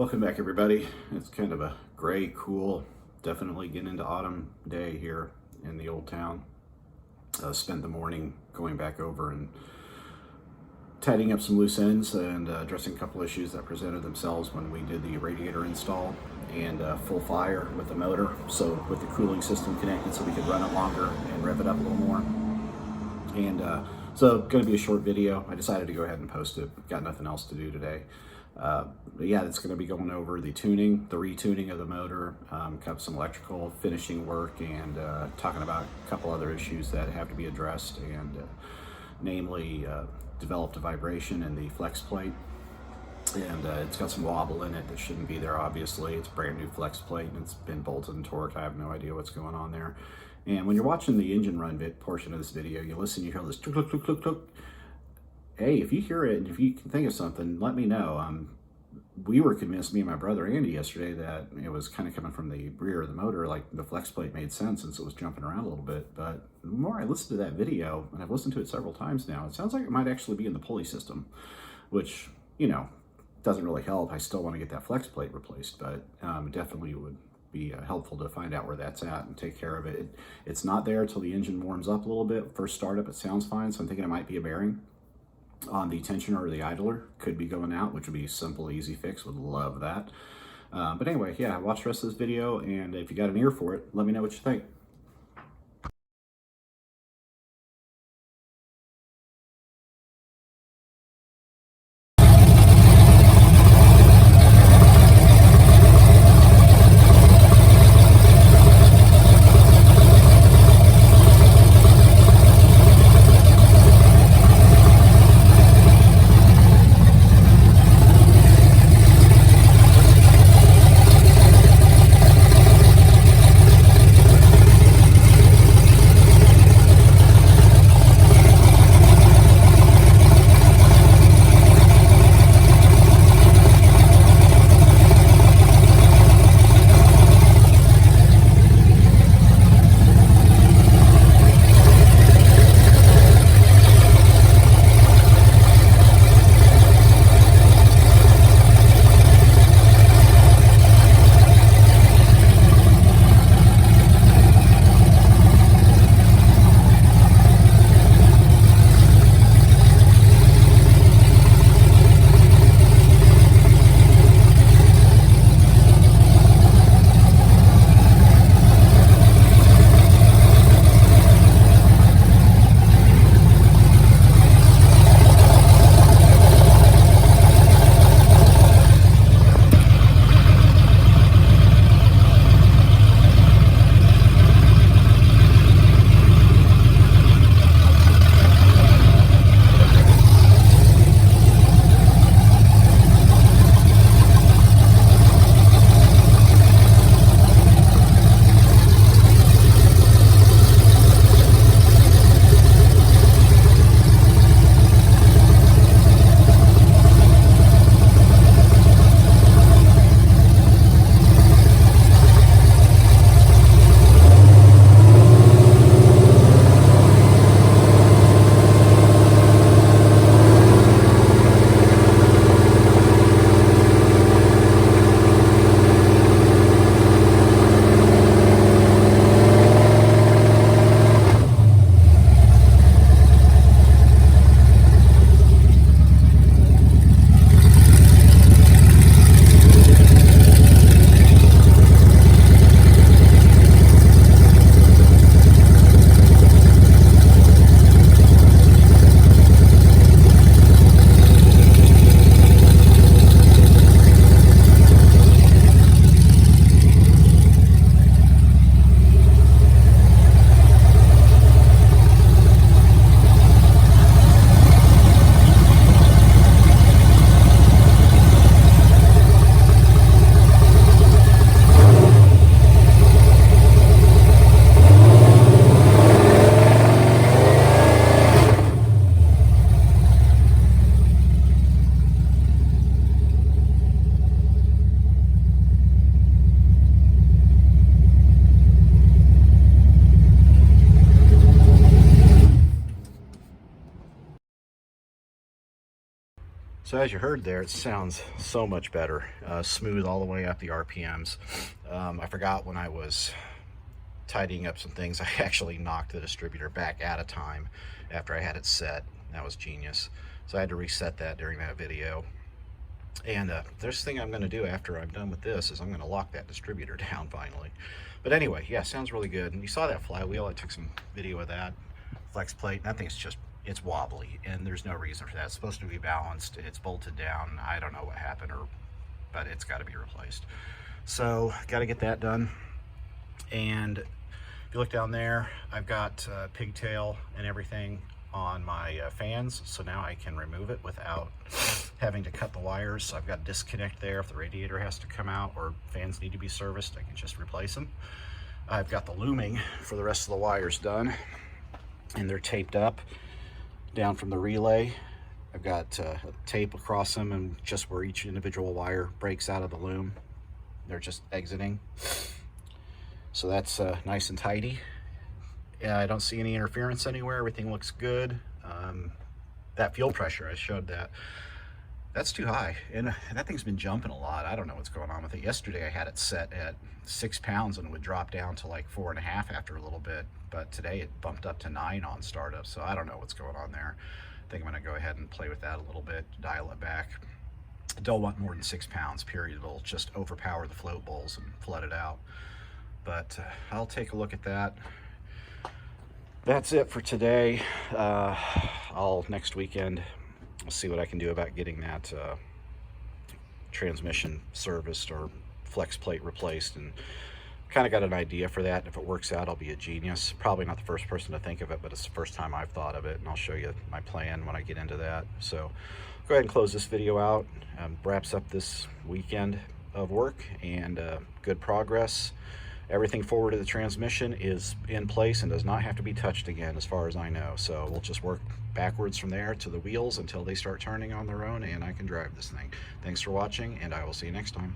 Welcome back, everybody. It's kind of a gray, cool, definitely getting into autumn day here in the old town. Spent the morning going back over and tidying up some loose ends and addressing a couple issues that presented themselves when we did the radiator install and full fire with the motor. So with the cooling system connected so we could run it longer and rev it up a little more. And so going to be a short video. I decided to go ahead and post it. Got nothing else to do today. But yeah, it's going to be going over the tuning, the retuning of the motor, kind of some electrical finishing work, and talking about a couple other issues that have to be addressed, and namely developed a vibration in the flex plate, and it's got some wobble in it that shouldn't be there. Obviously, it's a brand new flex plate and it's been bolted and torqued. I have no idea what's going on there. And when you're watching the engine run portion of this video, you listen, you hear this tuk tuk tuk tuk tuk. Hey, if you hear it and if you can think of something, let me know. We were convinced, me and my brother Andy, yesterday, that it was kind of coming from the rear of the motor, like the flex plate made sense since it was jumping around a little bit. But the more I listened to that video, and I've listened to it several times now, it sounds like it might actually be in the pulley system, which, you know, doesn't really help. I still want to get that flex plate replaced, but it definitely would be helpful to find out where that's at and take care of it. It's not there until the engine warms up a little bit. First startup, it sounds fine, so I'm thinking it might be a bearing on the tensioner or the idler. Could be going out, which would be a simple, easy fix. Would love that. But anyway, yeah, watch the rest of this video, and if you got an ear for it, let me know what you think. So as you heard there, it sounds so much better, smooth all the way up the RPMs. I forgot when I was tidying up some things, I actually knocked the distributor back out of time after I had it set. That was genius. So I had to reset that during that video. And the first thing I'm going to do after I'm done with this is I'm going to lock that distributor down finally. But anyway, yeah, sounds really good. And you saw that flywheel. I took some video of that flex plate. That thing's just, it's wobbly, and there's no reason for that. It's supposed to be balanced. It's bolted down. I don't know what happened, but it's got to be replaced. So got to get that done. And if you look down there, I've got pigtail and everything on my fans, so now I can remove it without having to cut the wires. So I've got a disconnect there if the radiator has to come out or fans need to be serviced. I can just replace them. I've got the looming for the rest of the wires done, and they're taped up down from the relay. I've got tape across them, and just where each individual wire breaks out of the loom, they're just exiting. So that's nice and tidy. I don't see any interference anywhere. Everything looks good. That fuel pressure, I showed that. That's too high, and that thing's been jumping a lot. I don't know what's going on with it. Yesterday I had it set at 6 pounds and it would drop down to like 4.5 after a little bit, but today it bumped up to 9 on startup, so I don't know what's going on there. I think I'm gonna go ahead and play with that a little bit, dial it back. I don't want more than 6 pounds, period. It'll just overpower the float bowls and flood it out. But I'll take a look at that. That's it for today. Next weekend, I'll see what I can do about getting that transmission serviced or flex plate replaced, and kind of got an idea for that. If it works out, I'll be a genius. Probably not the first person to think of it, but it's the first time I've thought of it, and I'll show you my plan when I get into that. So go ahead and close this video out. Wraps up this weekend of work and good progress. Everything forward to the transmission is in place and does not have to be touched again as far as I know. So we'll just work backwards from there to the wheels until they start turning on their own and I can drive this thing. Thanks for watching, and I will see you next time.